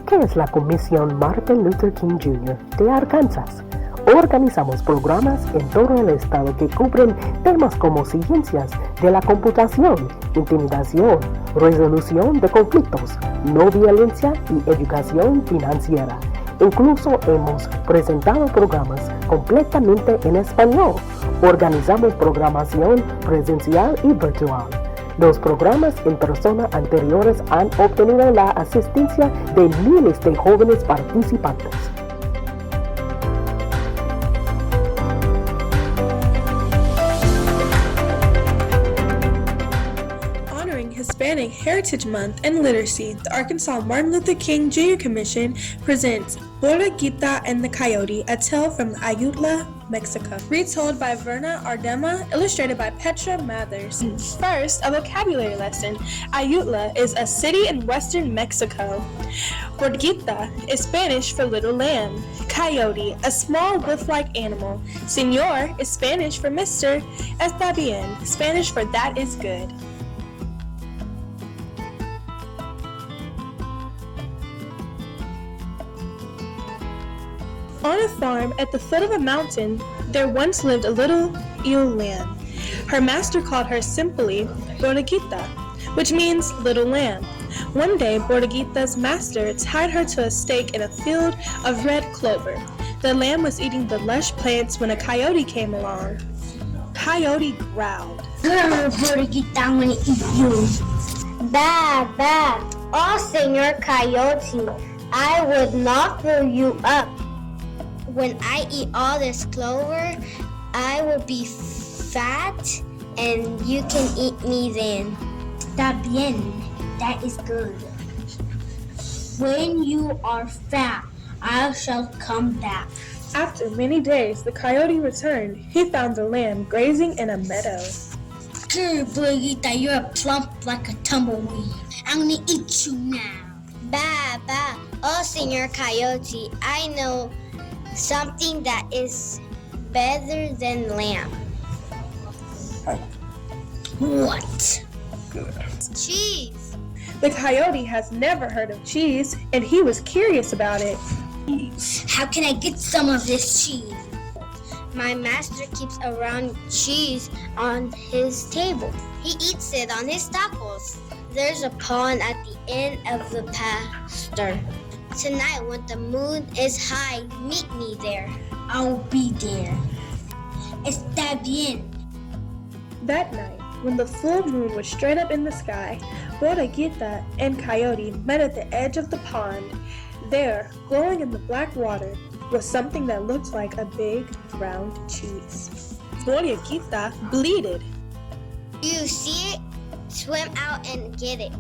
¿Qué es la Comisión Martin Luther King Jr. de Arkansas? Organizamos programas en todo el estado que cubren temas como ciencias de la computación, intimidación, resolución de conflictos, no violencia y educación financiera. Incluso hemos presentado programas completamente en español. Organizamos programación presencial y virtual. Los programas en persona anteriores han obtenido la asistencia de miles de jóvenes participantes. Honoring Hispanic Heritage Month and Literacy, the Arkansas Martin Luther King Jr. Commission presents Borreguita and the Coyote, a tale from Ayutla, Mexico. Retold by Verna Ardema, illustrated by Petra Mathers. First, a vocabulary lesson. Ayutla is a city in western Mexico. Borreguita is Spanish for little lamb. Coyote, a small wolf-like animal. Señor is Spanish for Mr. Está bien, Spanish for that is good. On a farm at the foot of a mountain, there once lived a little ewe lamb. Her master called her simply Borreguita, which means little lamb. One day, Borreguita's master tied her to a stake in a field of red clover. The lamb was eating the lush plants when a coyote came along. Coyote growled. Borreguita, I'm gonna eat you. Bad, bad. Oh, Senor Coyote, I would not fill you up. When I eat all this clover, I will be fat and you can eat me then. Está bien, that is good. When you are fat, I shall come back. After many days, the coyote returned. He found the lamb grazing in a meadow. Good, Borreguita, you're plump like a tumbleweed. I'm gonna eat you now. Bah, bah. Oh, Senor Coyote, I know something that is better than lamb. What? Good. Cheese. The coyote has never heard of cheese, and he was curious about it. How can I get some of this cheese? My master keeps around cheese on his table. He eats it on his tacos. There's a pond at the end of the pasture. Tonight, when the moon is high, meet me there. I'll be there. Está bien. That night, when the full moon was straight up in the sky, Borreguita and Coyote met at the edge of the pond. There, glowing in the black water, was something that looked like a big, round cheese. Borreguita bleated. You see it? Swim out and get it.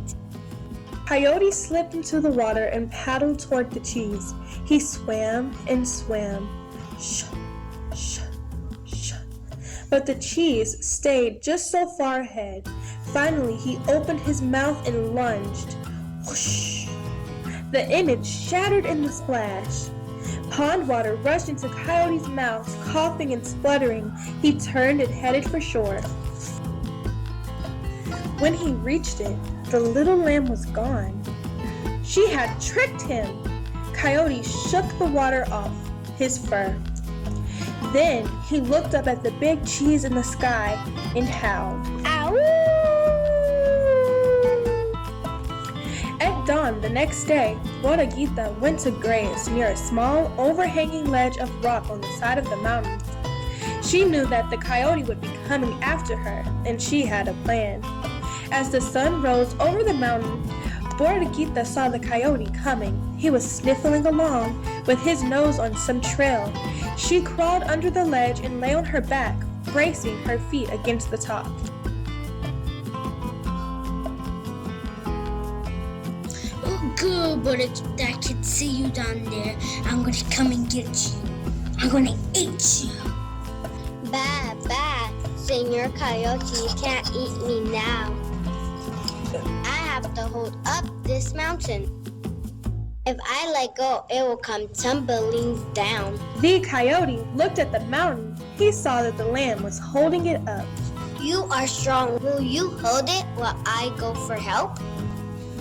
Coyote slipped into the water and paddled toward the cheese. He swam and swam. Shh, shh, shh. But the cheese stayed just so far ahead. Finally, he opened his mouth and lunged. Whoosh! The image shattered in the splash. Pond water rushed into Coyote's mouth, coughing and spluttering. He turned and headed for shore. When he reached it, the little lamb was gone. She had tricked him. Coyote shook the water off his fur. Then he looked up at the big cheese in the sky and howled. Ow! At dawn the next day, Borreguita went to graze near a small overhanging ledge of rock on the side of the mountain. She knew that the coyote would be coming after her, and she had a plan. As the sun rose over the mountain, Borreguita saw the coyote coming. He was sniffling along with his nose on some trail. She crawled under the ledge and lay on her back, bracing her feet against the top. Oh, good, Borreguita, I can see you down there. I'm gonna come and get you. I'm gonna eat you. Bad, bad. Senor Coyote, you can't eat me now. I have to hold up this mountain. If I let go, it will come tumbling down. The coyote looked at the mountain. He saw that the lamb was holding it up. You are strong. Will you hold it while I go for help?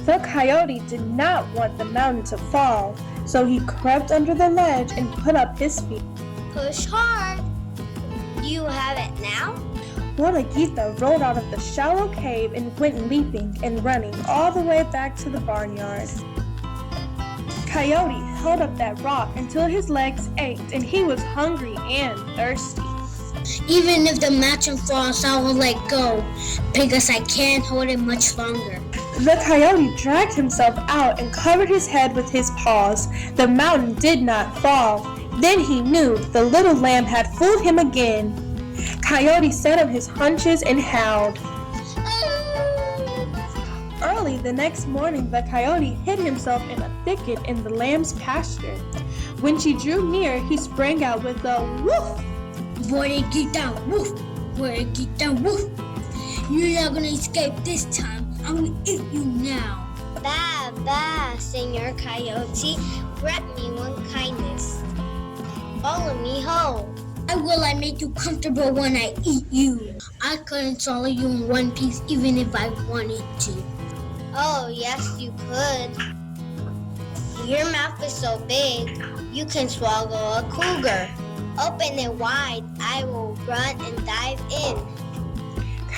The coyote did not want the mountain to fall, so he crept under the ledge and put up his feet. Push hard. Do you have it now? Borreguita rolled out of the shallow cave and went leaping and running all the way back to the barnyard. Coyote held up that rock until his legs ached and he was hungry and thirsty. Even if the mountain falls, I will let go because I can't hold it much longer. The coyote dragged himself out and covered his head with his paws. The mountain did not fall. Then he knew the little lamb had fooled him again. Coyote sat on his haunches and howled. Early the next morning, the coyote hid himself in a thicket in the lamb's pasture. When she drew near, he sprang out with a woof. Borreguita, woof! Borreguita, woof! You're not gonna escape this time. I'm gonna eat you now. Bah, bah, Senor Coyote. Grant me one kindness. Follow me home. Why will I make you comfortable when I eat you? I couldn't swallow you in one piece even if I wanted to. Oh, yes, you could. Your mouth is so big, you can swallow a cougar. Open it wide, I will run and dive in.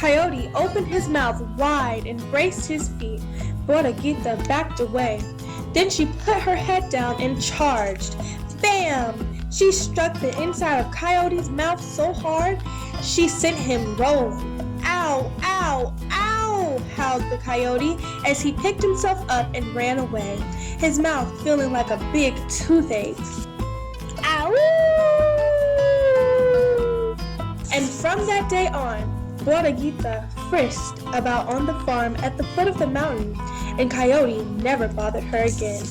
Coyote opened his mouth wide and braced his feet. Borreguita backed away. Then she put her head down and charged. Bam! She struck the inside of Coyote's mouth so hard, she sent him rolling. Ow, ow, ow, howled the coyote as he picked himself up and ran away, his mouth feeling like a big toothache. Ow! And from that day on, Borreguita frisked about on the farm at the foot of the mountain, and Coyote never bothered her again.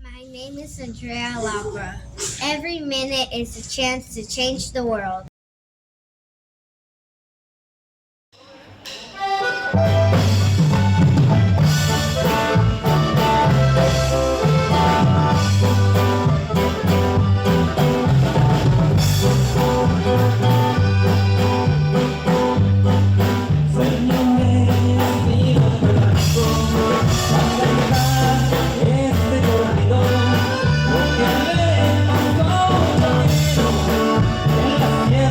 My name is Andrea Laura. Every minute is a chance to change the world. Yeah.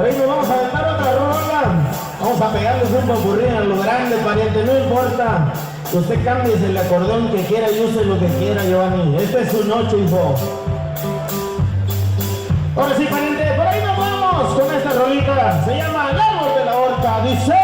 Por ahí nos vamos a aventar otra rola. Vamos a pegarles un popurrí a lo grande, pariente, no importa. Usted cambie el acordeón que quiera y use lo que quiera, Giovanni. Esta es su noche, hijo. Ahora sí, pariente, por ahí nos vamos con esta rolita. Se llama El árbol de la horca. Dice...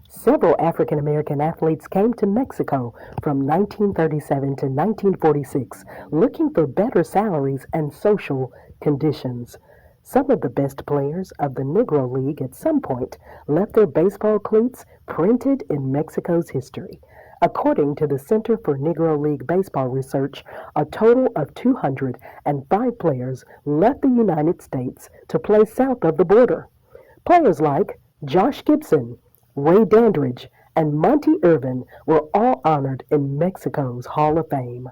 Several African American athletes came to Mexico from 1937 to 1946 looking for better salaries and social conditions. Some of the best players of the Negro League at some point left their baseball cleats printed in Mexico's history. According to the Center for Negro League Baseball Research, a total of 205 players left the United States to play south of the border. Players like Josh Gibson, Ray Dandridge, and Monty Irvin were all honored in Mexico's Hall of Fame.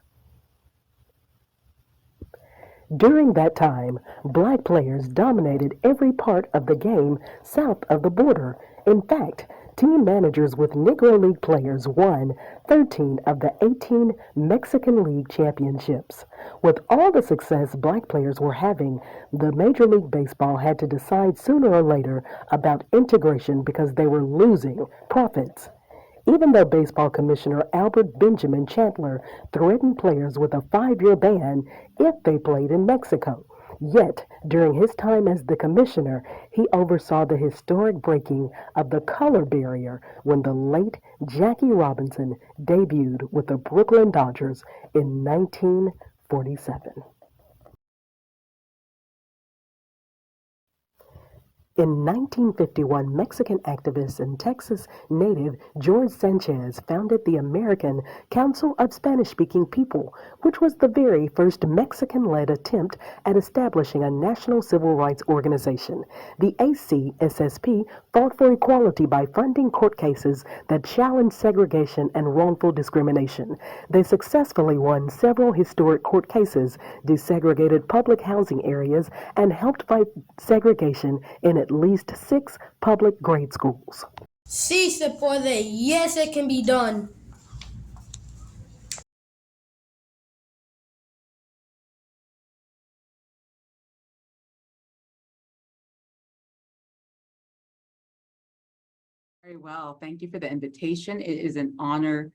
During that time, black players dominated every part of the game south of the border. In fact, team managers with Negro League players won 13 of the 18 Mexican League championships. With all the success black players were having, the Major League Baseball had to decide sooner or later about integration because they were losing profits. Even though Baseball Commissioner Albert Benjamin Chandler threatened players with a 5-year ban if they played in Mexico. Yet, during his time as the commissioner, he oversaw the historic breaking of the color barrier when the late Jackie Robinson debuted with the Brooklyn Dodgers in 1947. In 1951, Mexican activist and Texas native George Sanchez founded the American Council of Spanish-Speaking People, which was the very first Mexican-led attempt at establishing a national civil rights organization. The ACSSP fought for equality by funding court cases that challenged segregation and wrongful discrimination. They successfully won several historic court cases, desegregated public housing areas, and helped fight segregation in at least 6 public grade schools. Sí se puede. Yes, it can be done. Very well. Thank you for the invitation. It is an honor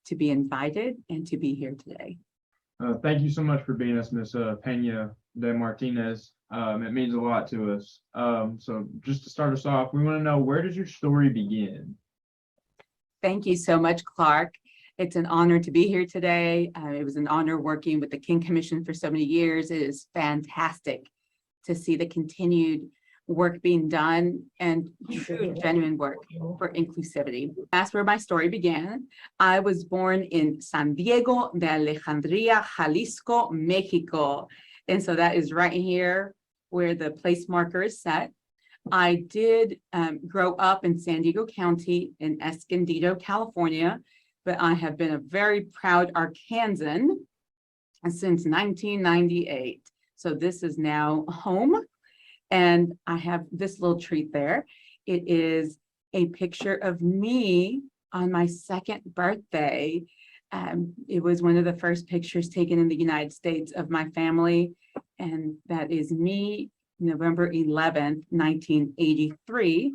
to be invited and to be here today. Thank you so much for being us, Ms. Pena de Martinez. It means a lot to us. So just to start us off, we want to know, where does your story begin? Thank you so much, Clark. It's an honor to be here today. It was an honor working with the King Commission for so many years. It is fantastic to see the continued work being done and true, genuine work for inclusivity. That's where my story began. I was born in San Diego de Alejandría, Jalisco, Mexico. And so that is right here where the place marker is set. I did grow up in San Diego County in Escondido, California, but I have been a very proud Arkansan since 1998. So this is now home. And I have this little treat there. It is a picture of me on my 2nd birthday. It was one of the first pictures taken in the United States of my family. And that is me, November 11th, 1983.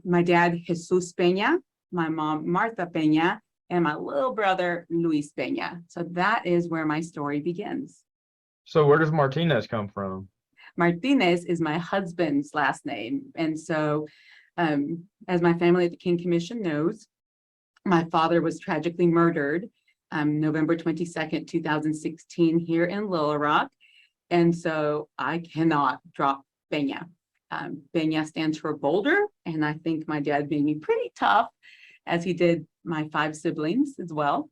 my dad, Jesus Peña, my mom, Martha Peña, and my little brother, Luis Peña. So that is where my story begins. So where does Martinez come from? Martinez is my husband's last name. And so, as my family at the King Commission knows, my father was tragically murdered November 22nd, 2016 here in Little Rock. And so I cannot drop Peña. Peña stands for Boulder, and I think my dad made me pretty tough, as he did my 5 siblings as well.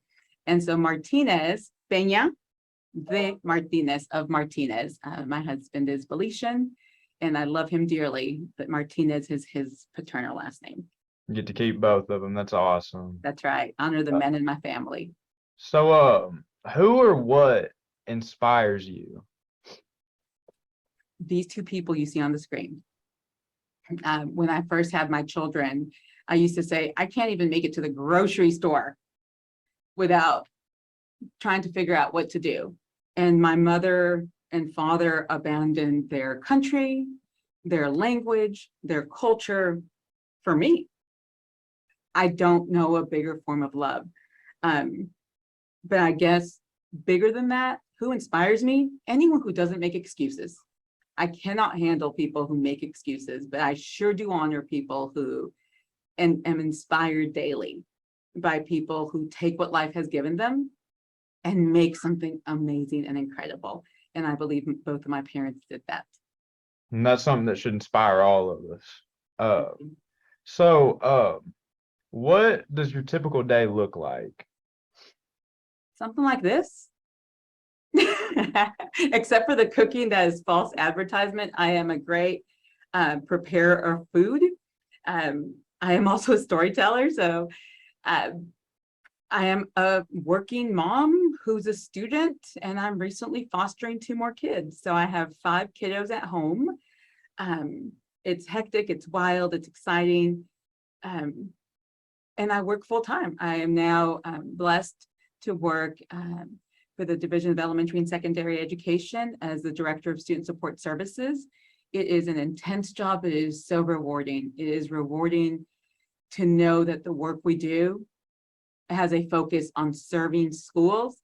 And so Martinez, Peña, the Martinez of Martinez. My husband is Belician, and I love him dearly, but Martinez is his paternal last name. You get to keep both of them. That's awesome. That's right. Honor the men in my family. So, who or what inspires you? These 2 people you see on the screen. When I first had my children, I used to say, I can't even make it to the grocery store without trying to figure out what to do. And my mother and father abandoned their country, their language, their culture for me. I don't know a bigger form of love. But I guess bigger than that, who inspires me? Anyone who doesn't make excuses. I cannot handle people who make excuses, but I sure do honor people who and am inspired daily by people who take what life has given them and make something amazing and incredible. And I believe both of my parents did that. And that's something that should inspire all of us. So, what does your typical day look like? Something like this. Except for the cooking that is false advertisement, I am a great preparer of food. I am also a storyteller, so I am a working mom who's a student, and I'm recently fostering 2 more kids. So I have 5 kiddos at home. It's hectic, it's wild, it's exciting, and I work full time. I am now blessed to work for the Division of Elementary and Secondary Education as the Director of Student Support Services. It is an intense job. It is so rewarding. It is rewarding to know that the work we do has a focus on serving schools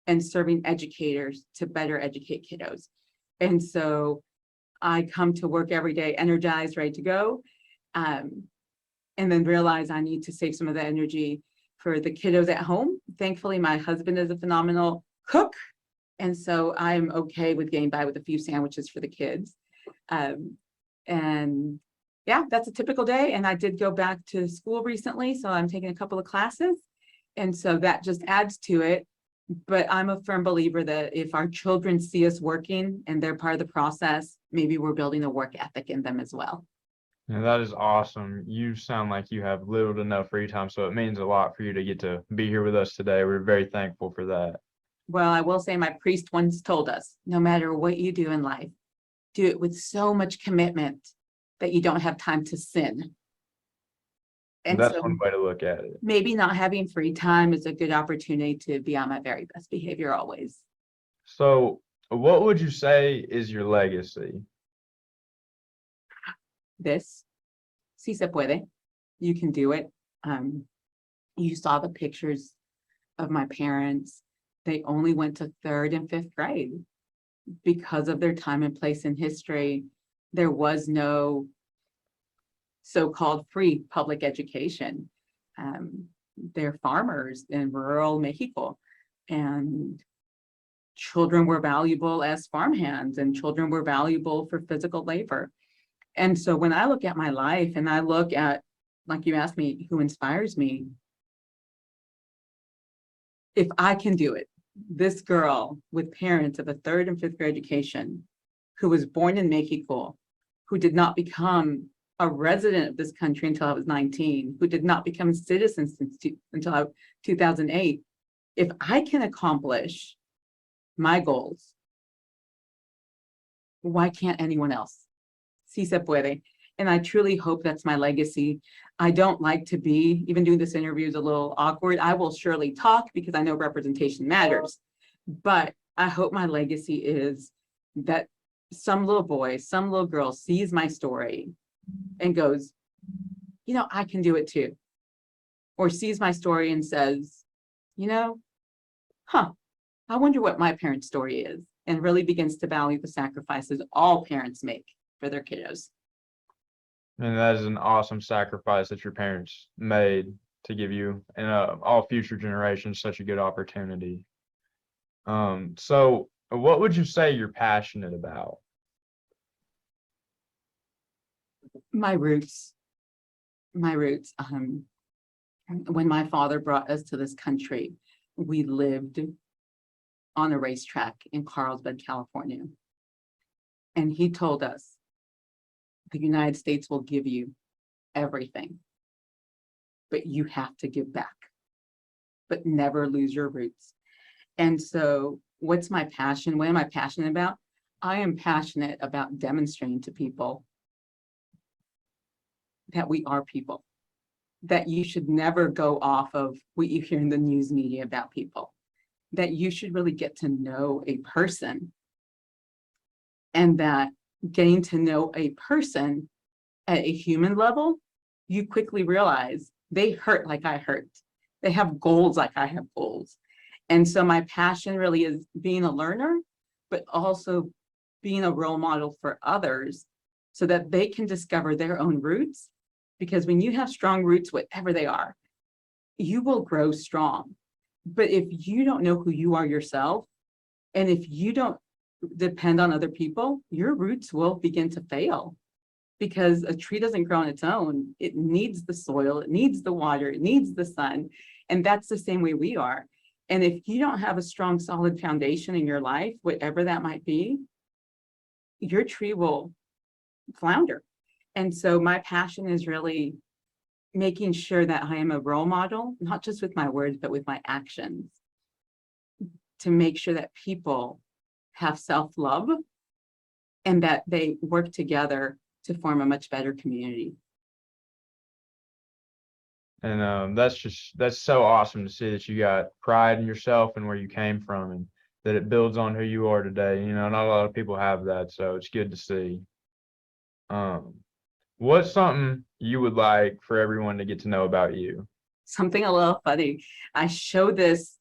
and serving educators to better educate kiddos. And so I come to work every day energized, ready to go, and then realize I need to save some of that energy for the kiddos at home. Thankfully, my husband is a phenomenal cook, and so I'm okay with getting by with a few sandwiches for the kids. And yeah, that's a typical day. And I did go back to school recently, so I'm taking a couple of classes, and so that just adds to it. But I'm a firm believer that if our children see us working and they're part of the process, maybe we're building a work ethic in them as well. Yeah, that is awesome. You sound like you have little to no free time, so it means a lot for you to get to be here with us today. We're very thankful for that. Well, I will say my priest once told us, no matter what you do in life, do it with so much commitment that you don't have time to sin. And that's so one way to look at it. maybe not having free time is a good opportunity to be on my very best behavior always. So, what would you say is your legacy? This, si se puede, you can do it. You saw the pictures of my parents. They only went to 3rd and 5th grade because of their time and place in history. There was no so-called free public education. They're farmers in rural Mexico, and children were valuable as farmhands, and children were valuable for physical labor. And so when I look at my life and I look at, like you asked me, who inspires me, if I can do it, this girl with parents of a 3rd and 5th grade education, who was born in Mexico, who did not become a resident of this country until I was 19, who did not become a citizen until 2008, if I can accomplish my goals, why can't anyone else? Si se puede. And I truly hope that's my legacy. I don't like to be, even doing this interview is a little awkward. I will surely talk because I know representation matters. But I hope my legacy is that some little boy, some little girl sees my story, and goes, you know, I can do it too. Or sees my story and says, you know, I wonder what my parents' story is, and really begins to value the sacrifices all parents make for their kiddos. And that is an awesome sacrifice that your parents made to give you and all future generations such a good opportunity. So what would you say you're passionate about? My roots. When my father brought us to this country, we lived on a racetrack in Carlsbad, California. And he told us, the United States will give you everything, but you have to give back, but never lose your roots. And so what's my passion? What am I passionate about? I am passionate about demonstrating to people that we are people, that you should never go off of what you hear in the news media about people, that you should really get to know a person, and that getting to know a person at a human level, you quickly realize they hurt like I hurt. They have goals like I have goals. And so my passion really is being a learner, but also being a role model for others so that they can discover their own roots. Because when you have strong roots, whatever they are, you will grow strong. But if you don't know who you are yourself, and if you don't depend on other people, your roots will begin to fail. Because a tree doesn't grow on its own. It needs the soil, it needs the water, it needs the sun. And that's the same way we are. And if you don't have a strong, solid foundation in your life, whatever that might be, your tree will flounder. And so my passion is really making sure that I am a role model, not just with my words, but with my actions, to make sure that people have self-love and that they work together to form a much better community. And that's so awesome to see that you got pride in yourself and where you came from, and that it builds on who you are today. You know, not a lot of people have that, so it's good to see. What's something you would like for everyone to get to know about you? Something a little funny. I show this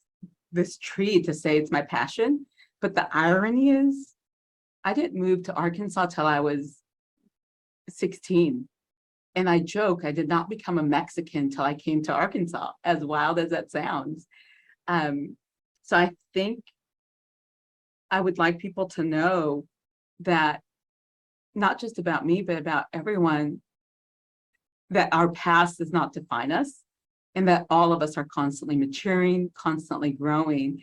tree to say it's my passion, but the irony is I didn't move to Arkansas till I was 16. And I joke, I did not become a Mexican till I came to Arkansas, as wild as that sounds. So I think I would like people to know that not just about me, but about everyone, that our past does not define us, and that all of us are constantly maturing, constantly growing,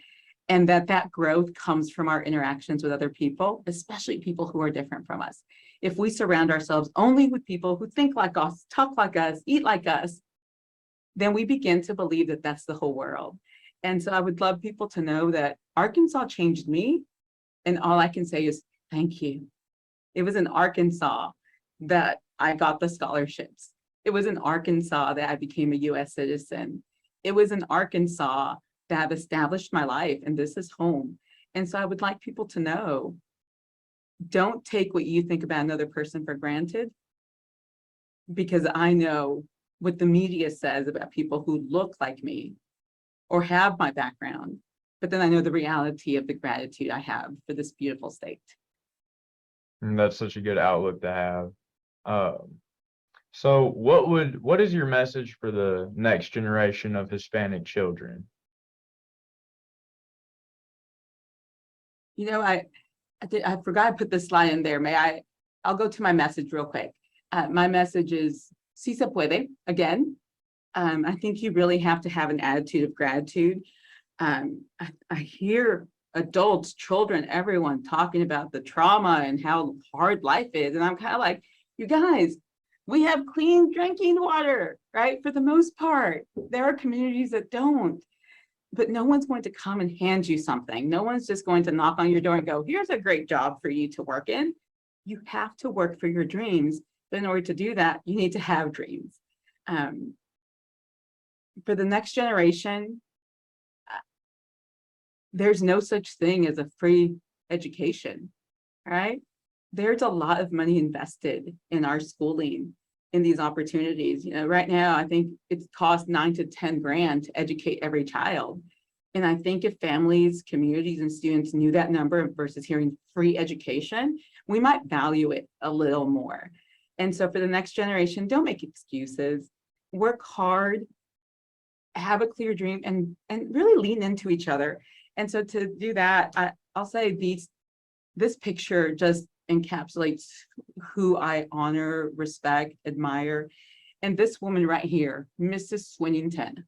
and that growth comes from our interactions with other people, especially people who are different from us. If we surround ourselves only with people who think like us, talk like us, eat like us, then we begin to believe that that's the whole world. And so I would love people to know that Arkansas changed me, and all I can say is thank you. It was in Arkansas that I got the scholarships. It was in Arkansas that I became a US citizen. It was in Arkansas that I've established my life, and this is home. And so I would like people to know, don't take what you think about another person for granted, because I know what the media says about people who look like me or have my background, but then I know the reality of the gratitude I have for this beautiful state. And that's such a good outlook to have. So what is your message for the next generation of Hispanic children? You know, I forgot I put this slide in there. I'll go to my message real quick. My message is, si se puede, again. I think you really have to have an attitude of gratitude. I hear adults, children, everyone talking about the trauma and how hard life is. And I'm kind of like, you guys, we have clean drinking water, right? For the most part. There are communities that don't. But no one's going to come and hand you something. No one's just going to knock on your door and go, here's a great job for you to work in. You have to work for your dreams. But in order to do that, you need to have dreams. For the next generation, there's no such thing as a free education, right? there's a lot of money invested in our schooling in these opportunities. You know, right now, I think it costs 9 to 10 grand to educate every child. And I think if families, communities, and students knew that number versus hearing free education, we might value it a little more. And so for the next generation, don't make excuses, work hard, have a clear dream, and really lean into each other. And so to do that, I'll say this picture just encapsulates who I honor, respect, admire. And this woman right here, Mrs. Swinnington,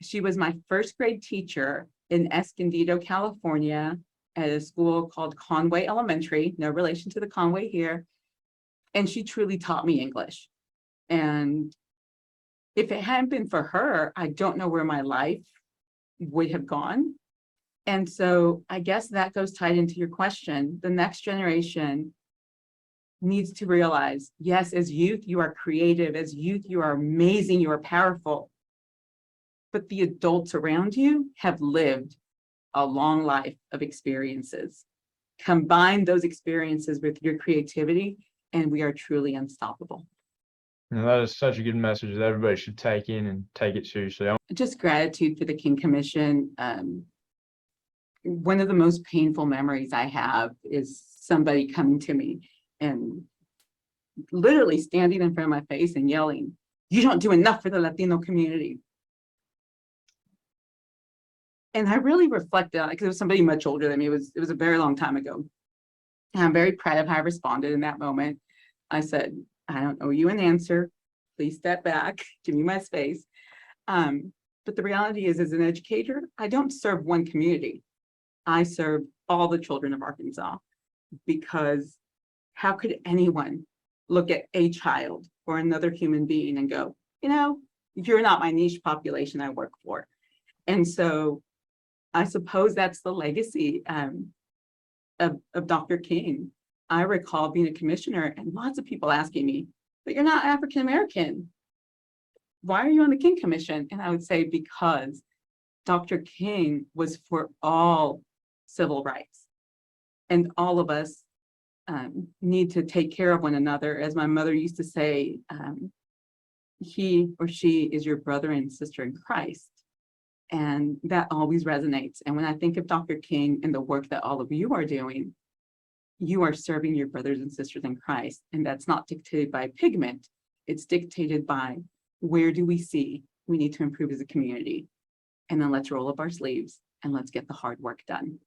she was my first grade teacher in Escondido, California, at a school called Conway Elementary, no relation to the Conway here. And she truly taught me English. And if it hadn't been for her, I don't know where my life would have gone. And so I guess that goes tied into your question. The next generation needs to realize, yes, as youth, you are creative. As youth, you are amazing. You are powerful. But the adults around you have lived a long life of experiences. Combine those experiences with your creativity, and we are truly unstoppable. And that is such a good message that everybody should take in and take it seriously. Just gratitude for the King Commission. One of the most painful memories I have is somebody coming to me and literally standing in front of my face and yelling, "You don't do enough for the Latino community." And I really reflected on it because it was somebody much older than me. It was a very long time ago. And I'm very proud of how I responded in that moment. I said, "I don't owe you an answer. Please step back, give me my space." But the reality is, as an educator, I don't serve one community. I serve all the children of Arkansas, because how could anyone look at a child or another human being and go, you know, you're not my niche population I work for? And so I suppose that's the legacy of Dr. King. I recall being a commissioner and lots of people asking me, "But you're not African American. Why are you on the King Commission?" And I would say, because Dr. King was for all civil rights, and all of us need to take care of one another. As my mother used to say, he or she is your brother and sister in Christ. And that always resonates. And when I think of Dr. King and the work that all of you are doing, you are serving your brothers and sisters in Christ. And that's not dictated by pigment. It's dictated by, where do we see we need to improve as a community? And then let's roll up our sleeves and let's get the hard work done.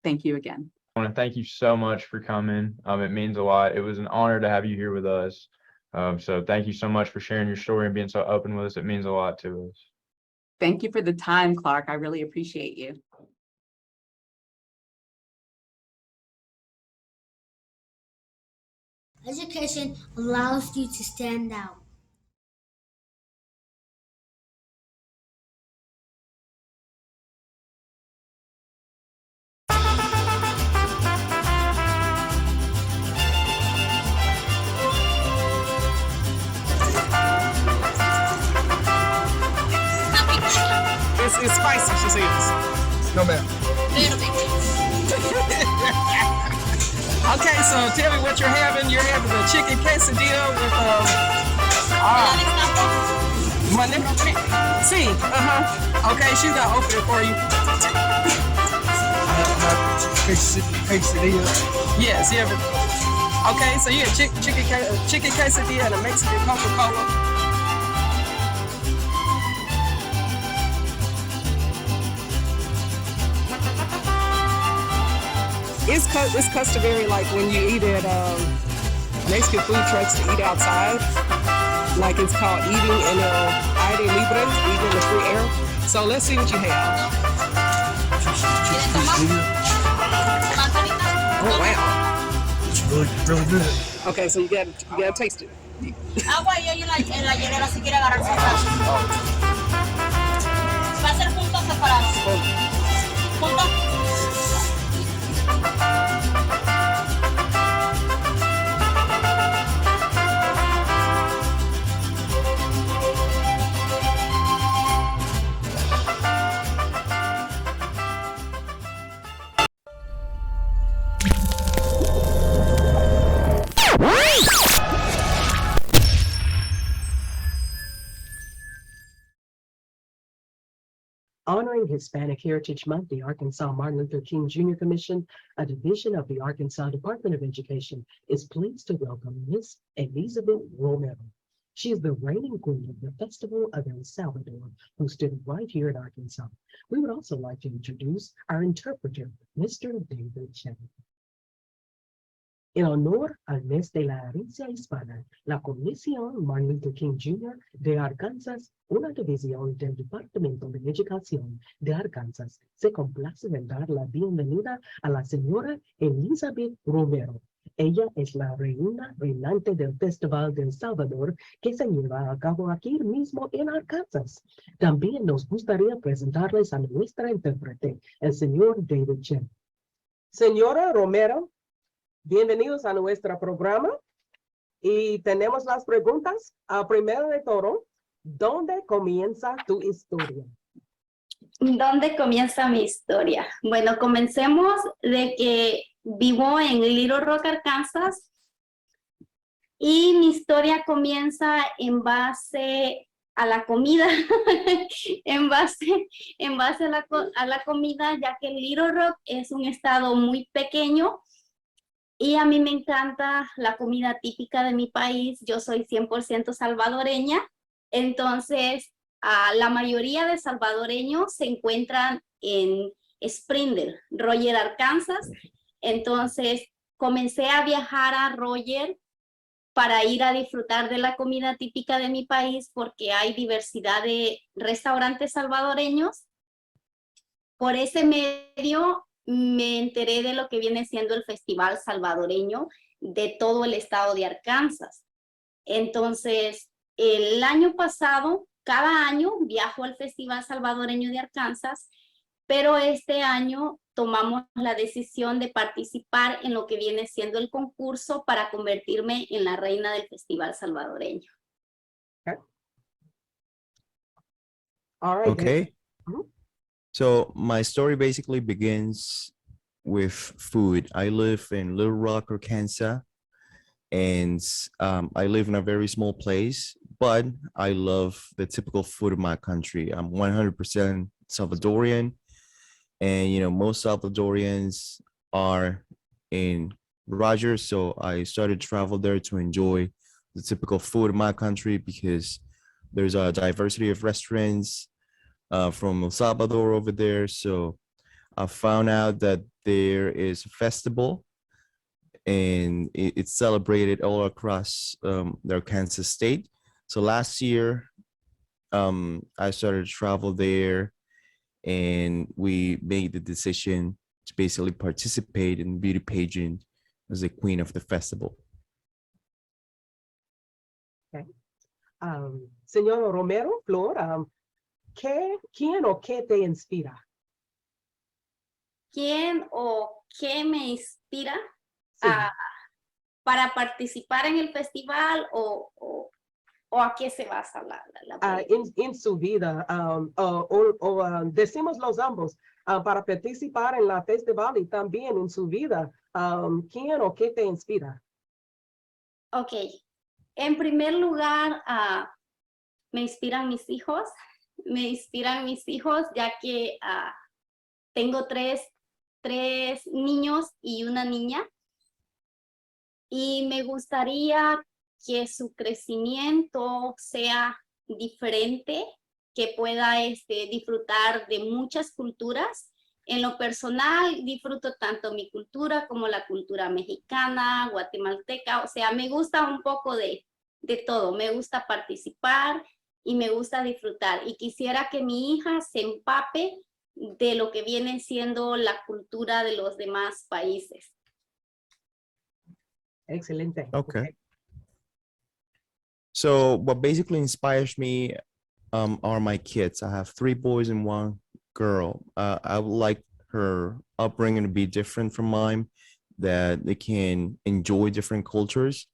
Thank you again. I want to thank you so much for coming. It means a lot. It was an honor to have you here with us. So thank you so much for sharing your story and being so open with us. It means a lot to us. Thank you for the time, Clark. I really appreciate you. Education allows you to stand out. It's spicy, she says. No, ma'am. Okay, so tell me what you're having. You're having the chicken quesadilla with Monday. See, okay, she's gonna open it for you. Quesadilla. Yes, yeah. Okay, so you have chicken quesadilla and a Mexican Coca-Cola. It's customary, like when you eat at Mexican food trucks, to eat outside. Like it's called eating in aire libre, eating in the free air. So let's see what you have. Oh wow! It's really good. Okay, so you gotta taste it. Agua y en la hielera si quiere agarrar su frasco. Va a ser juntos separados. Juntos. Honoring Hispanic Heritage Month, the Arkansas Martin Luther King Jr. Commission, a division of the Arkansas Department of Education, is pleased to welcome Miss Elizabeth Romero. She is the reigning queen of the Festival of El Salvador, hosted right here in Arkansas. We would also like to introduce our interpreter, Mr. David Chen. En honor al mes de la herencia hispana, la Comisión Martin Luther King Jr. de Arkansas, una división del Departamento de Educación de Arkansas, se complace en dar la bienvenida a la señora Elizabeth Romero. Ella es la reina reinante del Festival de El Salvador que se lleva a cabo aquí mismo en Arkansas. También nos gustaría presentarles a nuestra intérprete, el señor David Chen. Señora Romero, bienvenidos a nuestro programa y tenemos las preguntas. Primero de todo, ¿dónde comienza tu historia? ¿Dónde comienza mi historia? Bueno, comencemos de que vivo en Little Rock, Arkansas, y mi historia comienza en base a la comida, en base a la comida, ya que Little Rock es un estado muy pequeño y a mí me encanta la comida típica de mi país. Yo soy 100% salvadoreña, entonces la mayoría de salvadoreños se encuentran en Springdale, Roger, Arkansas. Entonces comencé a viajar a Roger para ir a disfrutar de la comida típica de mi país porque hay diversidad de restaurantes salvadoreños. Por ese medio me enteré de lo que viene siendo el Festival Salvadoreño de todo el estado de Arkansas. Entonces, el año pasado, cada año viajo al Festival Salvadoreño de Arkansas, pero este año tomamos la decisión de participar en lo que viene siendo el concurso para convertirme en la reina del Festival Salvadoreño. Okay. All right. Okay. So my story basically begins with food. I live in Little Rock, Arkansas, and I live in a very small place, but I love the typical food of my country. I'm 100% Salvadorian, and you know, most Salvadorians are in Rogers, so I started to travel there to enjoy the typical food of my country because there's a diversity of restaurants from El Salvador over there. So I found out that there is a festival and it's celebrated all across the Arkansas state. So last year, I started to travel there and we made the decision to basically participate in the beauty pageant as the queen of the festival. Okay. Señor Romero, Flor, ¿quién o qué te inspira? ¿Quién o qué me inspira Sí. para participar en el festival o a qué se basa la pregunta? En su vida, decimos los ambos, para participar en la festival y también en su vida, ¿quién o qué te inspira? Ok, en primer lugar, me inspiran mis hijos, ya que tengo tres niños y una niña, y me gustaría que su crecimiento sea diferente, que pueda disfrutar de muchas culturas. En lo personal, disfruto tanto mi cultura como la cultura mexicana, guatemalteca, o sea, me gusta un poco de todo, me gusta participar y me gusta disfrutar. Y quisiera que mi hija se empape de lo que viene siendo la cultura de los demás países. Excelente. Okay. So what basically inspires me are my kids. I have 3 boys and 1 girl. I would like her upbringing to be different from mine, that they can enjoy different cultures.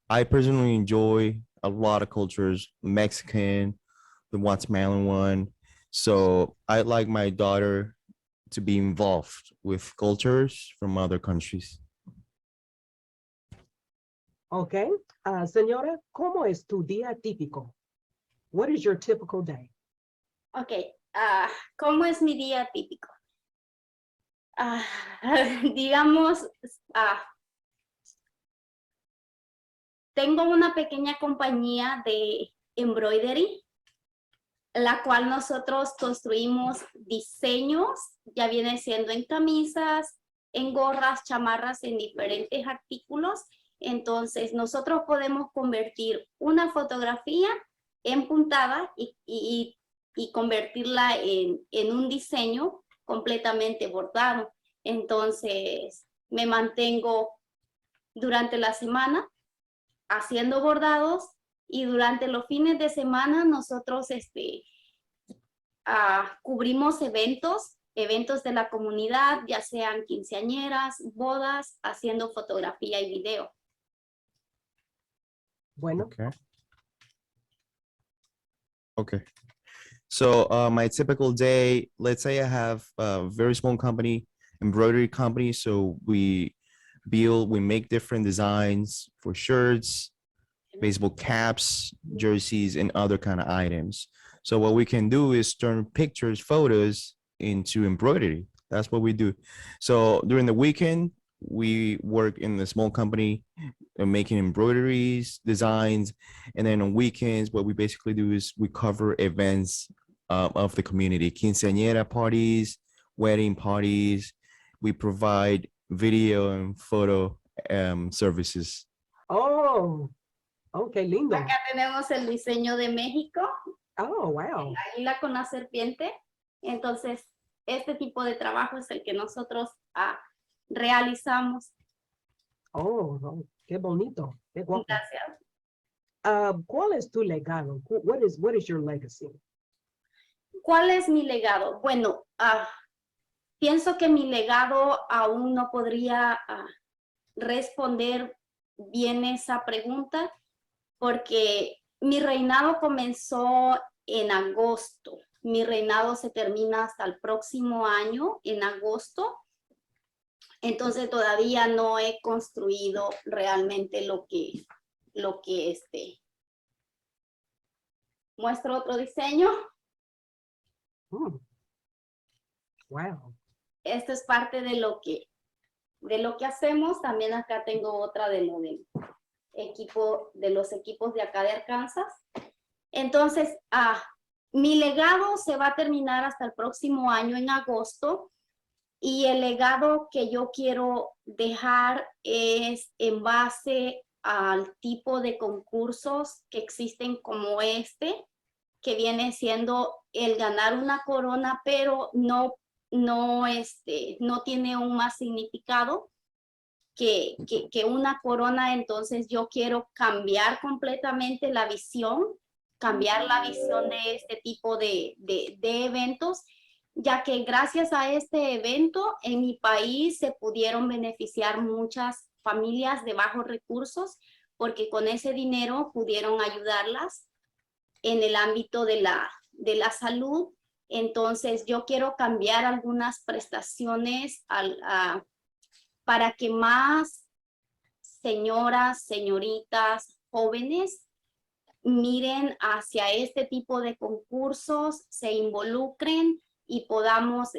I personally enjoy a lot of cultures, Mexican, the Guatemalan one. So I'd like my daughter to be involved with cultures from other countries. Okay. Señora, ¿cómo es tu día típico? What is your typical day? Ok, ¿Cómo es mi día típico? Digamos, tengo una pequeña compañía de embroidery, la cual nosotros construimos diseños, ya viene siendo en camisas, en gorras, chamarras, en diferentes artículos. Entonces, nosotros podemos convertir una fotografía en puntada y convertirla en un diseño completamente bordado. Entonces, me mantengo durante la semana haciendo bordados y durante los fines de semana nosotros cubrimos eventos de la comunidad, ya sean quinceañeras, bodas, haciendo fotografía y video. Bueno, Okay. Okay. So my typical day, let's say I have a very small company, embroidery company. So we make different designs for shirts, baseball caps, jerseys, and other kind of items. So what we can do is turn pictures, photos into embroidery. That's what we do. So during the weekend, we work in the small company making embroideries, designs, and then on weekends, what we basically do is we cover events of the community, quinceañera parties, wedding parties. We provide video and photo services. oh, qué lindo. Acá tenemos el diseño de México. Oh, wow. El águila con la serpiente. Entonces, este tipo de trabajo es el que nosotros realizamos. Oh, qué bonito. Qué guapo. Gracias. ¿Cuál es tu legado? What is your legacy? ¿Cuál es mi legado? Bueno, pienso que mi legado aún no podría responder bien esa pregunta porque mi reinado comenzó en agosto. Mi reinado se termina hasta el próximo año, en agosto. Entonces todavía no he construido realmente lo que muestro otro diseño. Wow. Esto es parte de lo que hacemos. También acá tengo otra de lo del equipo, de los equipos de acá de Arkansas. Entonces, mi legado se va a terminar hasta el próximo año en agosto. Y el legado que yo quiero dejar es en base al tipo de concursos que existen como que viene siendo el ganar una corona, pero no tiene un más significado que una corona. Entonces yo quiero cambiar completamente la visión, cambiar la visión de este tipo de eventos, ya que gracias a este evento en mi país se pudieron beneficiar muchas familias de bajos recursos, porque con ese dinero pudieron ayudarlas en el ámbito de la salud. Entonces yo quiero cambiar algunas prestaciones para que más señoras, señoritas, jóvenes miren hacia este tipo de concursos, se involucren y podamos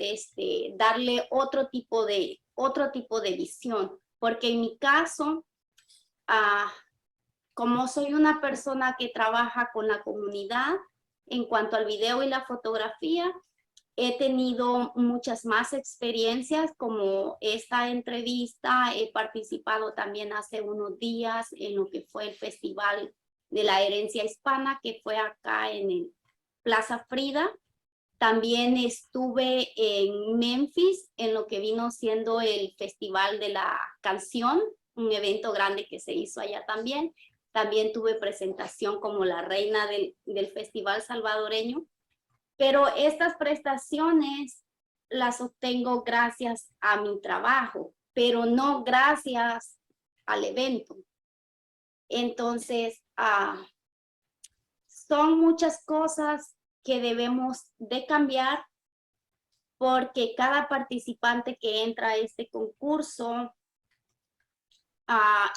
darle otro tipo de visión. Porque en mi caso, como soy una persona que trabaja con la comunidad en cuanto al video y la fotografía, he tenido muchas más experiencias como esta entrevista. He participado también hace unos días en lo que fue el Festival de la Herencia Hispana, que fue acá en el Plaza Frida. También estuve en Memphis en lo que vino siendo el Festival de la Canción, un evento grande que se hizo allá también. También tuve presentación como la reina del Festival salvadoreño. Pero estas prestaciones las obtengo gracias a mi trabajo, pero no gracias al evento. Entonces, son muchas cosas que debemos de cambiar, porque cada participante que entra a este concurso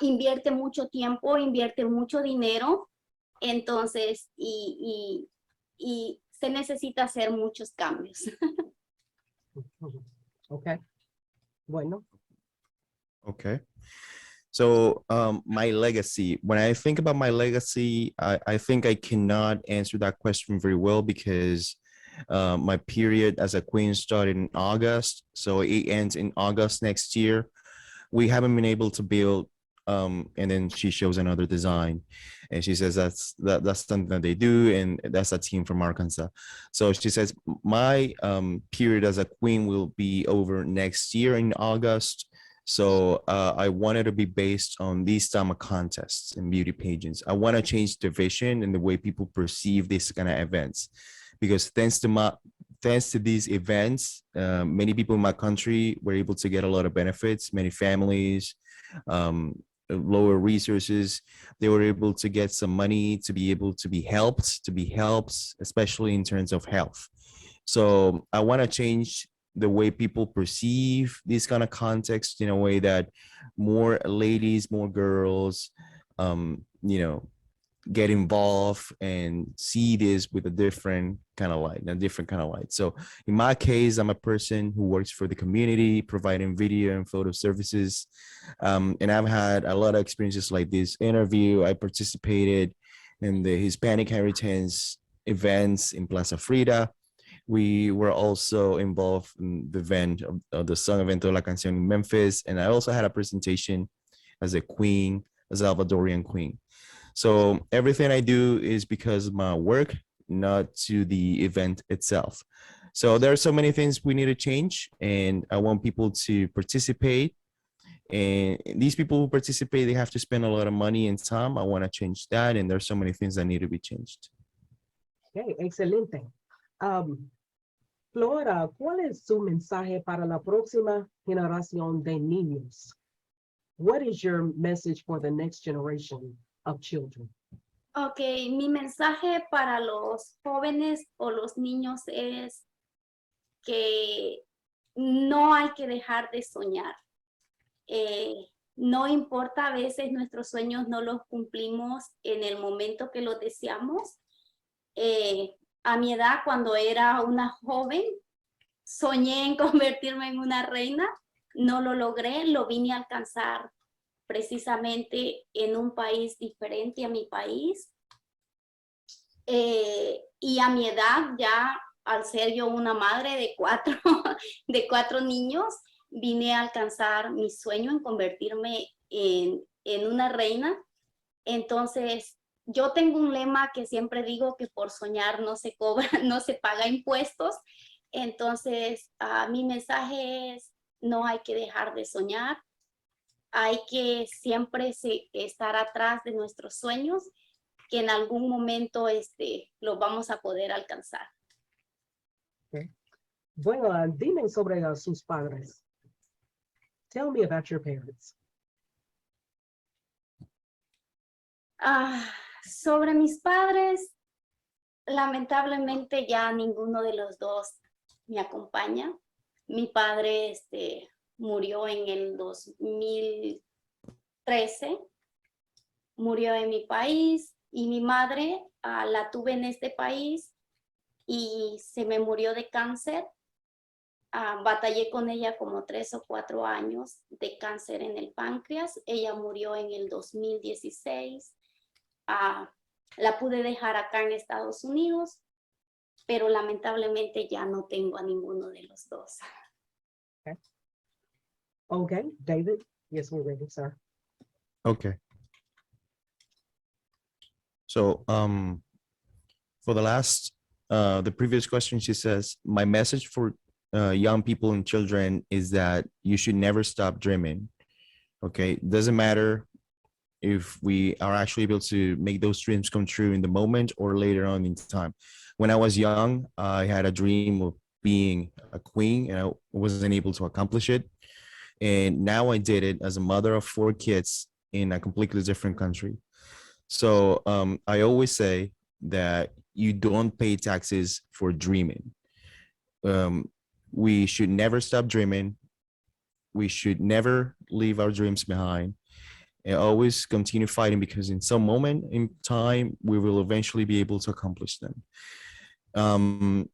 invierte mucho tiempo, invierte mucho dinero. Entonces, y se necesita hacer muchos cambios. Okay. Bueno. Okay. So my legacy, when I think about my legacy, I think I cannot answer that question very well because my period as a queen started in August. So it ends in August next year. We haven't been able to build, and then she shows another design and she says that's something that they do, and that's a team from Arkansas. So she says my period as a queen will be over next year in August. So I wanted to be based on these type of contests and beauty pageants. I want to change the vision and the way people perceive these kind of events, because thanks to these events, many people in my country were able to get a lot of benefits. Many families, lower resources, they were able to get some money to be able to be helped, especially in terms of health. So I want to change the way people perceive this kind of context in a way that more ladies, more girls, get involved and see this with a different kind of light. So in my case, I'm a person who works for the community, providing video and photo services. And I've had a lot of experiences like this interview. I participated in the Hispanic Heritage events in Plaza Frida. We were also involved in the event of the song event of La Canción in Memphis. And I also had a presentation as a queen, a Salvadorian queen. So everything I do is because of my work, not to the event itself. So there are so many things we need to change, and I want people to participate. And these people who participate, they have to spend a lot of money and time. I want to change that, and there's so many things that need to be changed. Okay, excelente. Flora, ¿cuál es su mensaje para la próxima generación de niños? What is your message for the next generation of children? Ok, mi mensaje para los jóvenes o los niños es que no hay que dejar de soñar. No importa, a veces nuestros sueños no los cumplimos en el momento que los deseamos. A mi edad, cuando era una joven, soñé en convertirme en una reina. No lo logré, lo vine a alcanzar precisamente en un país diferente a mi país. Y a mi edad, ya al ser yo una madre de cuatro niños, vine a alcanzar mi sueño en convertirme en una reina. Entonces, yo tengo un lema que siempre digo que por soñar no se cobra, no se paga impuestos. Entonces, mi mensaje es, no hay que dejar de soñar. Hay que siempre estar atrás de nuestros sueños, que en algún momento lo vamos a poder alcanzar. Okay. Bueno, dime sobre sus padres. Tell me about your parents. Sobre mis padres, lamentablemente ya ninguno de los dos me acompaña. Mi padre murió en el 2013, murió en mi país, y mi madre la tuve en este país y se me murió de cáncer. Batallé con ella como 3 o 4 años de cáncer en el páncreas. Ella murió en el 2016. La pude dejar acá en Estados Unidos, pero lamentablemente ya no tengo a ninguno de los dos. Okay. Okay, David. Yes, we're ready, sir. Okay. So for the previous question, she says, my message for young people and children is that you should never stop dreaming. Okay, doesn't matter if we are actually able to make those dreams come true in the moment or later on in time. When I was young, I had a dream of being a queen, and I wasn't able to accomplish it. And now I did it as a mother of 4 kids in a completely different country. So I always say that you don't pay taxes for dreaming. We should never stop dreaming. We should never leave our dreams behind, and always continue fighting, because in some moment in time, we will eventually be able to accomplish them. Um,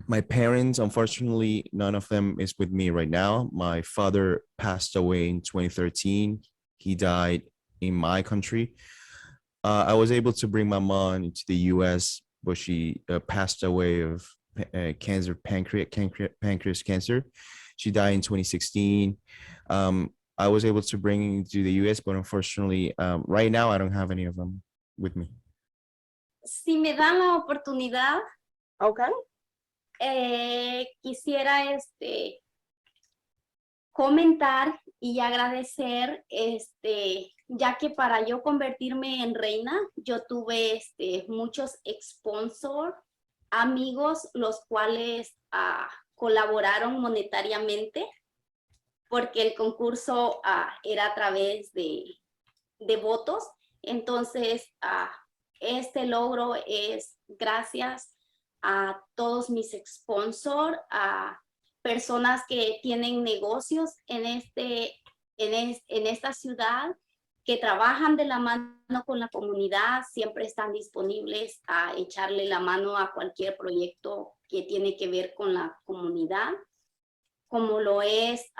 my parents, unfortunately, none of them is with me right now. My father passed away in 2013. He died in my country. I was able to bring my mom into the US, but she passed away of cancer, pancreas cancer. She died in 2016. I was able to bring to the US, but unfortunately, right now I don't have any of them with me. Si me dan la oportunidad, Okay. quisiera comentar y agradecer, ya que para yo convertirme en reina, yo tuve muchos sponsors, amigos, los cuales colaboraron monetariamente, porque el concurso era a través de votos. Entonces, este logro es gracias a todos mis sponsors, a personas que tienen negocios en esta ciudad, que trabajan de la mano con la comunidad, siempre están disponibles a echarle la mano a cualquier proyecto que tiene que ver con la comunidad, como lo es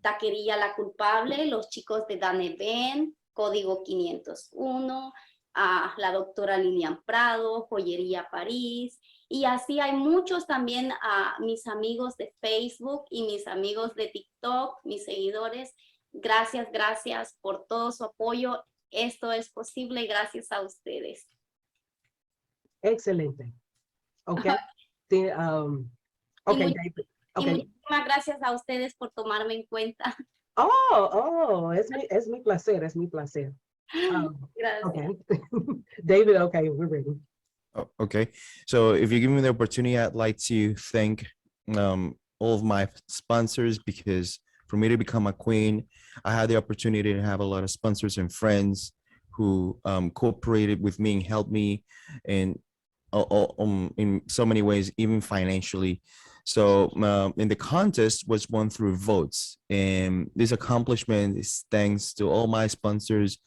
Taquería La Culpable, los chicos de Dan Event, Código 501, la doctora Lilian Prado, Joyería París, y así hay muchos también mis amigos de Facebook y mis amigos de TikTok, mis seguidores. Gracias, gracias por todo su apoyo. Esto es posible gracias a ustedes. Excelente. Okay. Sí, okay, David. Y muchísimas gracias a ustedes por tomarme en cuenta. Es mi placer, es mi placer. Gracias. Okay. David, okay, we're ready. Oh, okay, so if you give me the opportunity, I'd like to thank all of my sponsors, because for me to become a queen, I had the opportunity to have a lot of sponsors and friends who cooperated with me and helped me in so many ways, even financially. So in the contest was won through votes, and this accomplishment is thanks to all my sponsors,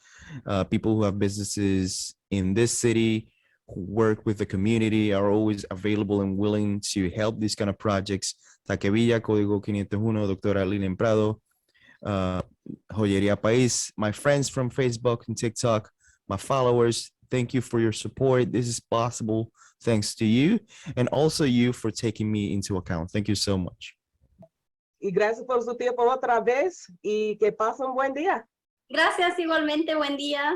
people who have businesses in this city, who work with the community, are always available and willing to help these kind of projects. Taquevilla, Código 501, Doctora Lilian Prado, Joyería País, my friends from Facebook and TikTok, my followers, thank you for your support. This is possible thanks to you, and also you for taking me into account. Thank you so much. Y gracias por su tiempo otra vez, y que pasen un buen día. Gracias, igualmente, buen día.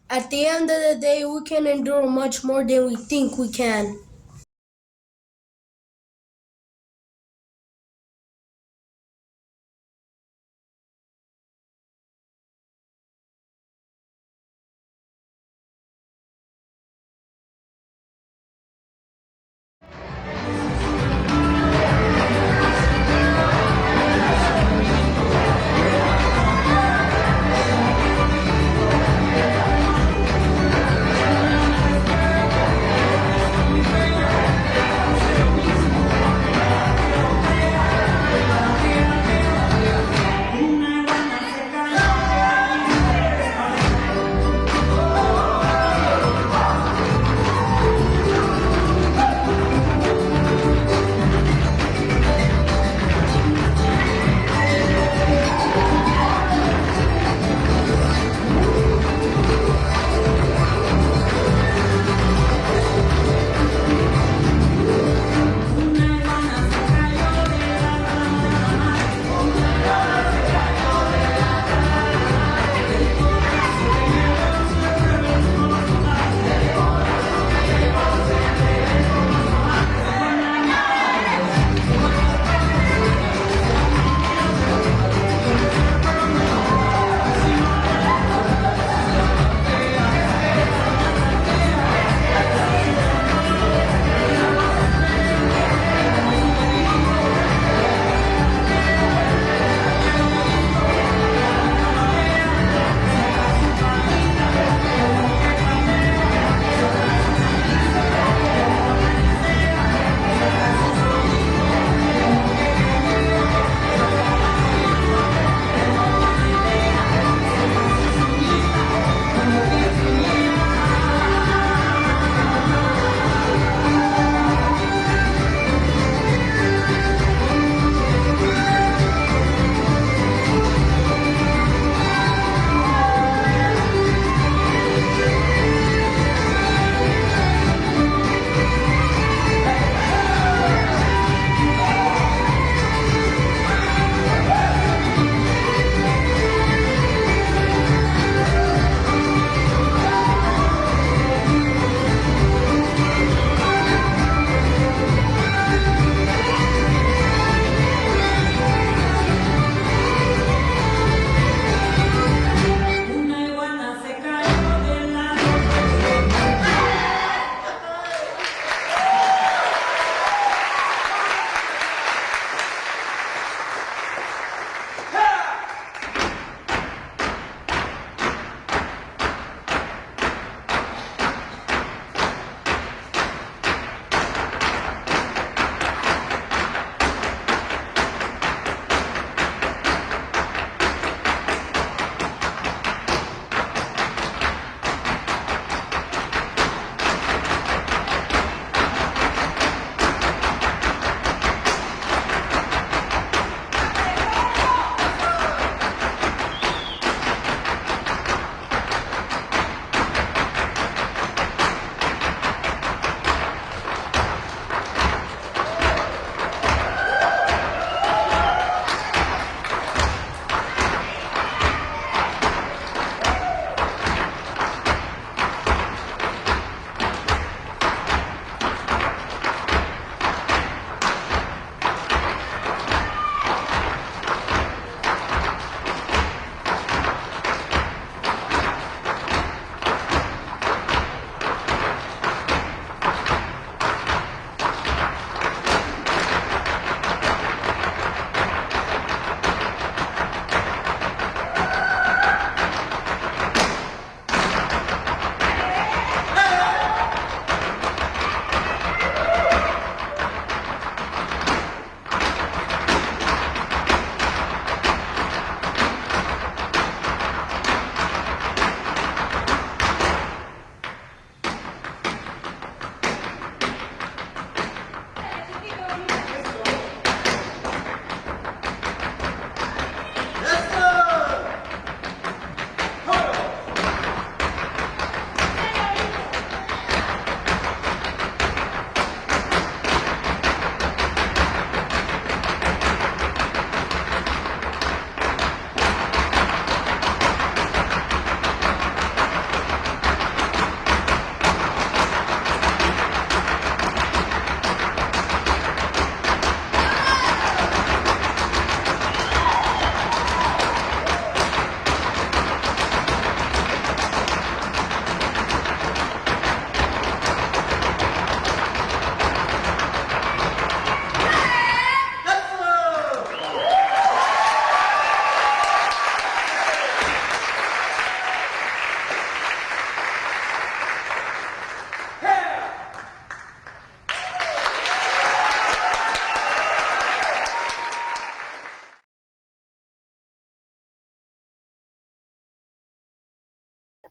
At the end of the day, we can endure much more than we think we can.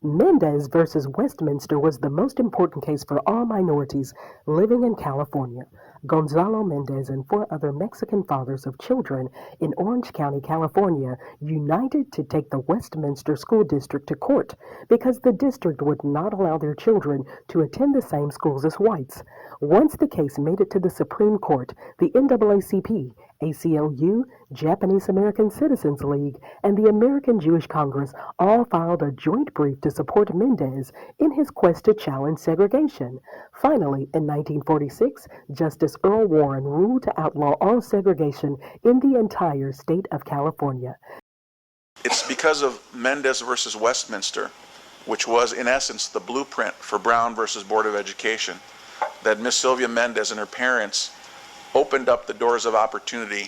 Mendez versus Westminster was the most important case for all minorities living in California. Gonzalo Mendez and 4 other Mexican fathers of children in Orange County, California, united to take the Westminster School District to court because the district would not allow their children to attend the same schools as whites. Once the case made it to the Supreme Court, the NAACP, ACLU, Japanese American Citizens League, and the American Jewish Congress all filed a joint brief to support Mendez in his quest to challenge segregation. Finally, in 1946, Justice Earl Warren ruled to outlaw all segregation in the entire state of California. It's because of Mendez versus Westminster, which was in essence the blueprint for Brown versus Board of Education, that Miss Sylvia Mendez and her parents opened up the doors of opportunity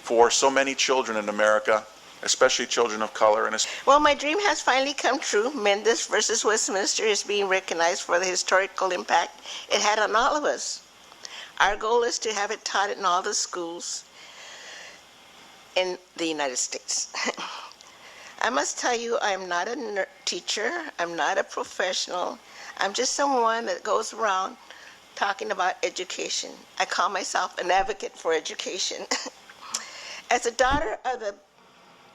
for so many children in America, especially children of color. Well, my dream has finally come true. Mendez versus Westminster is being recognized for the historical impact it had on all of us. Our goal is to have it taught in all the schools in the United States. I must tell you, I'm not a teacher, I'm not a professional, I'm just someone that goes around talking about education. I call myself an advocate for education. As a daughter of the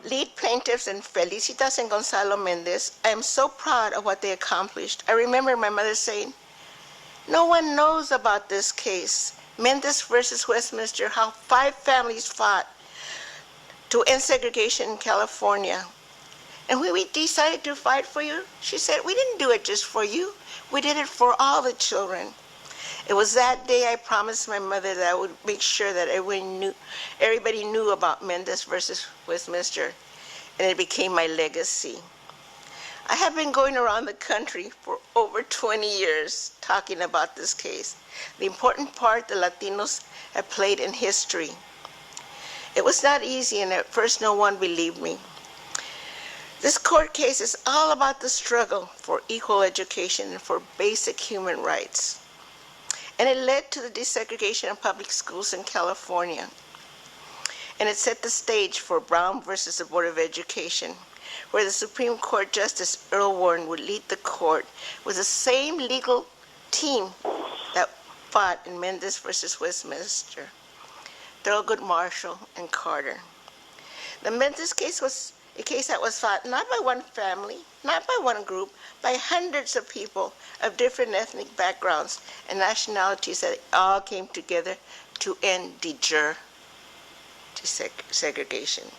lead plaintiffs in Felicitas and Gonzalo Mendez, I am so proud of what they accomplished. I remember my mother saying, "No one knows about this case, Mendez versus Westminster, how 5 families fought to end segregation in California. And when we decided to fight for you," she said, "we didn't do it just for you. We did it for all the children." It was that day I promised my mother that I would make sure that everybody knew about Mendez versus Westminster, and it became my legacy. I have been going around the country for over 20 years talking about this case, the important part the Latinos have played in history. It was not easy, and at first no one believed me. This court case is all about the struggle for equal education and for basic human rights. And it led to the desegregation of public schools in California. And it set the stage for Brown versus the Board of Education, where the Supreme Court Justice Earl Warren would lead the court with the same legal team that fought in Mendez versus Westminster, Thurgood Marshall and Carter. The Mendez case was a case that was fought not by one family, not by one group, by hundreds of people of different ethnic backgrounds and nationalities that all came together to end de jure segregation.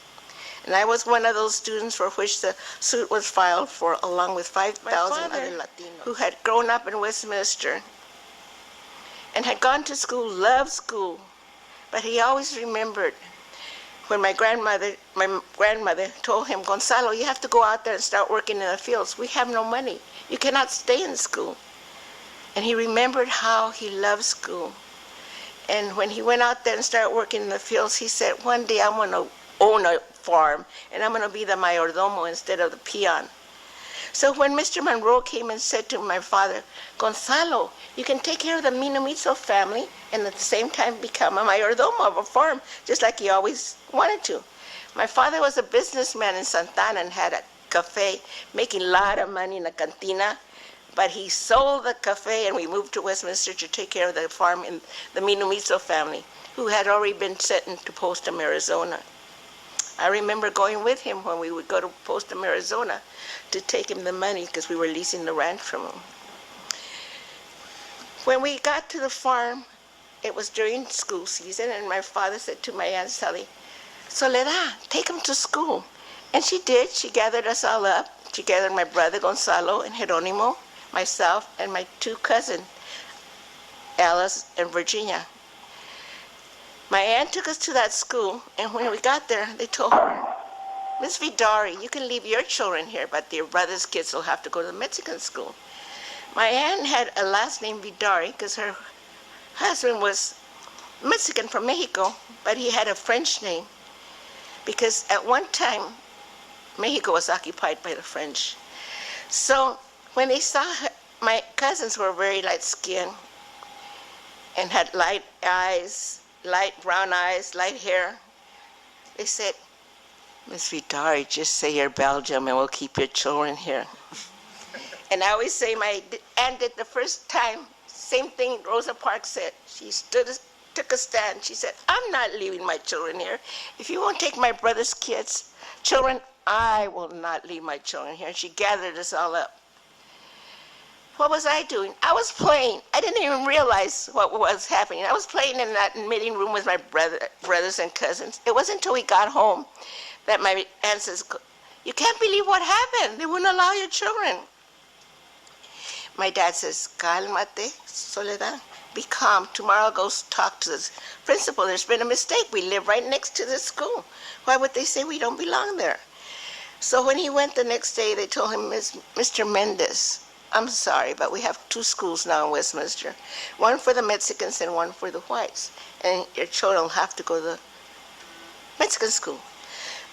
And I was one of those students for which the suit was filed for, along with 5,000 other Latinos who had grown up in Westminster and had gone to school, loved school, but he always remembered when my grandmother told him, "Gonzalo, you have to go out there and start working in the fields. We have no money. You cannot stay in school." And he remembered how he loved school. And when he went out there and started working in the fields, he said, "One day I'm going to own a farm, and I'm going to be the mayordomo instead of the peon." So when Mr. Monroe came and said to my father, "Gonzalo, you can take care of the Minomizzo family and at the same time become a mayordomo of a farm," just like he always wanted to. My father was a businessman in Santana and had a cafe, making a lot of money in a cantina, but he sold the cafe and we moved to Westminster to take care of the farm in the Minomizzo family, who had already been sent to Postum, Arizona. I remember going with him when we would go to Postum, Arizona to take him the money because we were leasing the ranch from him. When we got to the farm, it was during school season, and my father said to my Aunt Sally, "Soledad, take him to school." And she did. She gathered us all up. She gathered my brother Gonzalo and Geronimo, myself, and my 2 cousins, Alice and Virginia. My aunt took us to that school, and when we got there, they told her, "Miss Vidari, you can leave your children here, but your brother's kids will have to go to the Mexican school." My aunt had a last name Vidari because her husband was Mexican from Mexico, but he had a French name because at one time, Mexico was occupied by the French. So when they saw her, my cousins were very light skinned and had light eyes, light brown eyes, light hair. They said, "Miss Vidari, just say you're Belgium and we'll keep your children here." And I always say my aunt did the first time, same thing Rosa Parks said. She took a stand. She said, I'm not leaving my children here. If you won't take my brother's children, I will not leave my children here. And she gathered us all up. What was I doing? I was playing. I didn't even realize what was happening. I was playing in that meeting room with my brothers and cousins. It wasn't until we got home that my aunt says, you can't believe what happened. They wouldn't allow your children. My dad says, cálmate, Soledad. Be calm. Tomorrow I'll go talk to the principal. There's been a mistake. We live right next to the school. Why would they say we don't belong there? So when he went the next day, they told him, Mr. Mendez, I'm sorry, but we have 2 schools now in Westminster. One for the Mexicans and one for the whites. And your children will have to go to the Mexican school.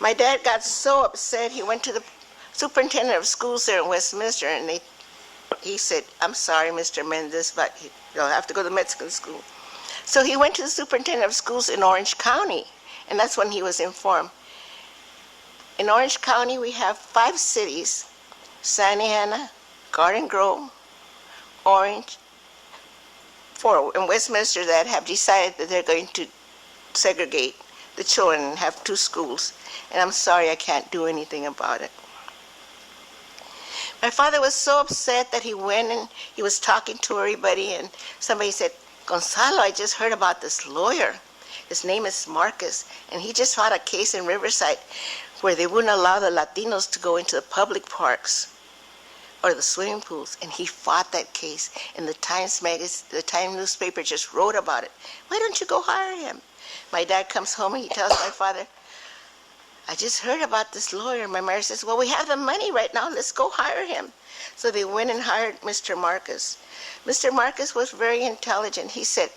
My dad got so upset, he went to the superintendent of schools there in Westminster, and he said, I'm sorry, Mr. Mendez, but you'll have to go to the Mexican school. So he went to the superintendent of schools in Orange County, and that's when he was informed. In Orange County, we have 5 cities, Santa Ana, Garden Grove, Orange, 4 in Westminster that have decided that they're going to segregate the children and have 2 schools. And I'm sorry, I can't do anything about it. My father was so upset that he went and he was talking to everybody, and somebody said, Gonzalo, I just heard about this lawyer. His name is Marcus, and he just fought a case in Riverside where they wouldn't allow the Latinos to go into the public parks or the swimming pools, and he fought that case. And the Times newspaper just wrote about it. Why don't you go hire him? My dad comes home and he tells my father, I just heard about this lawyer. My mother says, well, we have the money right now. Let's go hire him. So they went and hired Mr. Marcus. Mr. Marcus was very intelligent. He said,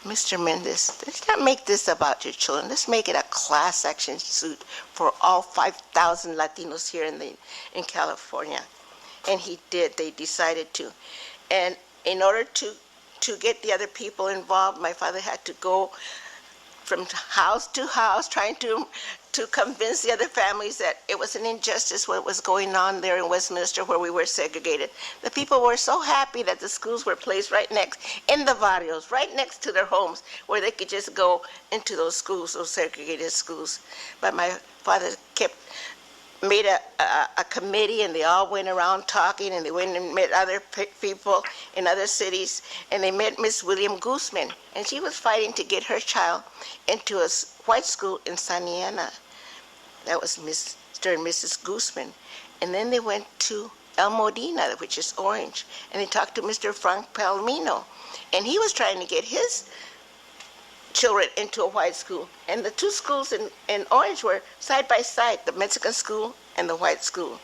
Mr. Mendez, let's not make this about your children. Let's make it a class action suit for all 5,000 Latinos here in California. And he did. They decided to. And in order to get the other people involved, my father had to go from house to house trying to convince the other families that it was an injustice what was going on there in Westminster where we were segregated. The people were so happy that the schools were placed right next in the barrios, right next to their homes, where they could just go into those schools, those segregated schools. But my father made a committee, and they all went around talking, and they went and met other people in other cities, and they met Miss William Guzman, and she was fighting to get her child into a white school in Santa Ana. That was Mr. and Mrs. Guzman. And then they went to El Modena, which is Orange, and they talked to Mr. Frank Palomino, and he was trying to get his children into a white school. And the 2 schools in Orange were side by side, the Mexican school and the white school.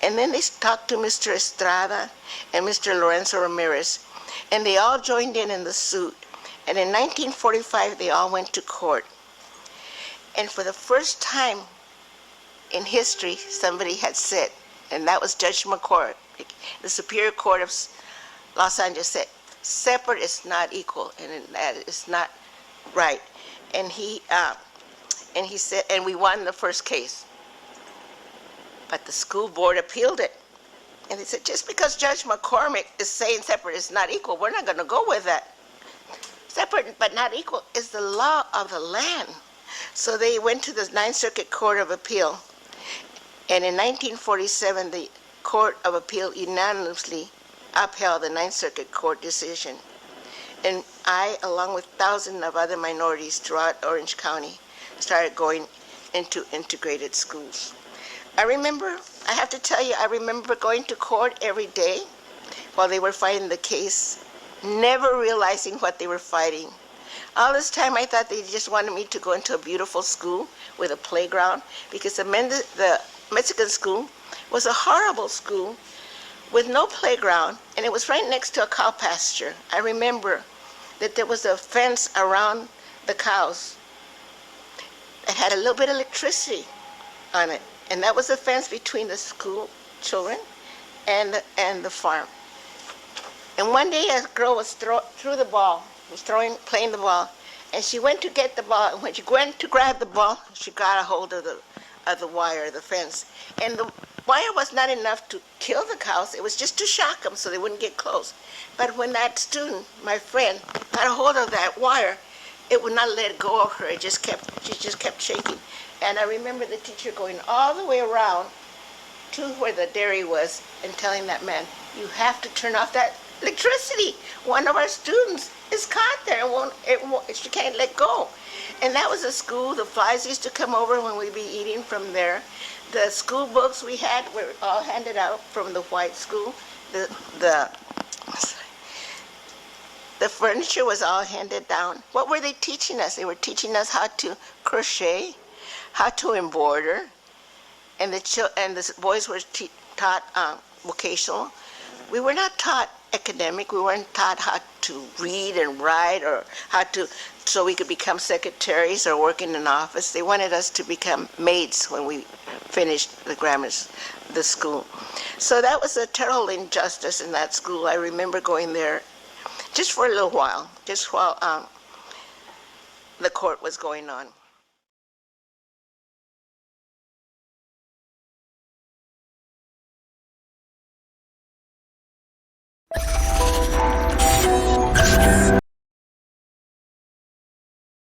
And then they talked to Mr. Estrada and Mr. Lorenzo Ramirez, and they all joined in the suit. And in 1945, they all went to court. And for the first time in history, somebody had said, and that was Judge McCord, the Superior Court of Los Angeles, said, separate is not equal, and that is not right. And he said, and we won the first case. But the school board appealed it. And they said, just because Judge McCormick is saying separate is not equal, we're not going to go with that. Separate but not equal is the law of the land. So they went to the Ninth Circuit Court of Appeal. And in 1947, the Court of Appeal unanimously upheld the Ninth Circuit Court decision. And I, along with thousands of other minorities throughout Orange County, started going into integrated schools. I have to tell you, I remember going to court every day while they were fighting the case, never realizing what they were fighting. All this time I thought they just wanted me to go into a beautiful school with a playground, because the Mexican school was a horrible school with no playground, and it was right next to a cow pasture. I remember that there was a fence around the cows that had a little bit of electricity on it, and that was the fence between the school children and the farm. And one day a girl was playing the ball, and she went to get the ball, and when she went to grab the ball, she got a hold of of the wire, the fence. And the wire was not enough to kill the cows. It was just to shock them so they wouldn't get close. But when that student, my friend, got a hold of that wire, it would not let go of her. She just kept shaking. And I remember the teacher going all the way around to where the dairy was and telling that man, you have to turn off that electricity. One of our students is caught there and she can't let go. And that was a school. The flies used to come over when we'd be eating from there. The school books we had were all handed out from the white school. The furniture was all handed down. What were they teaching us? They were teaching us how to crochet, how to embroider, and the boys were taught vocational. We were not taught academic. We weren't taught how to read and write or so we could become secretaries or work in an office. They wanted us to become maids when we finished the school. So that was a terrible injustice in that school. I remember going there just for a little while, just while the court was going on.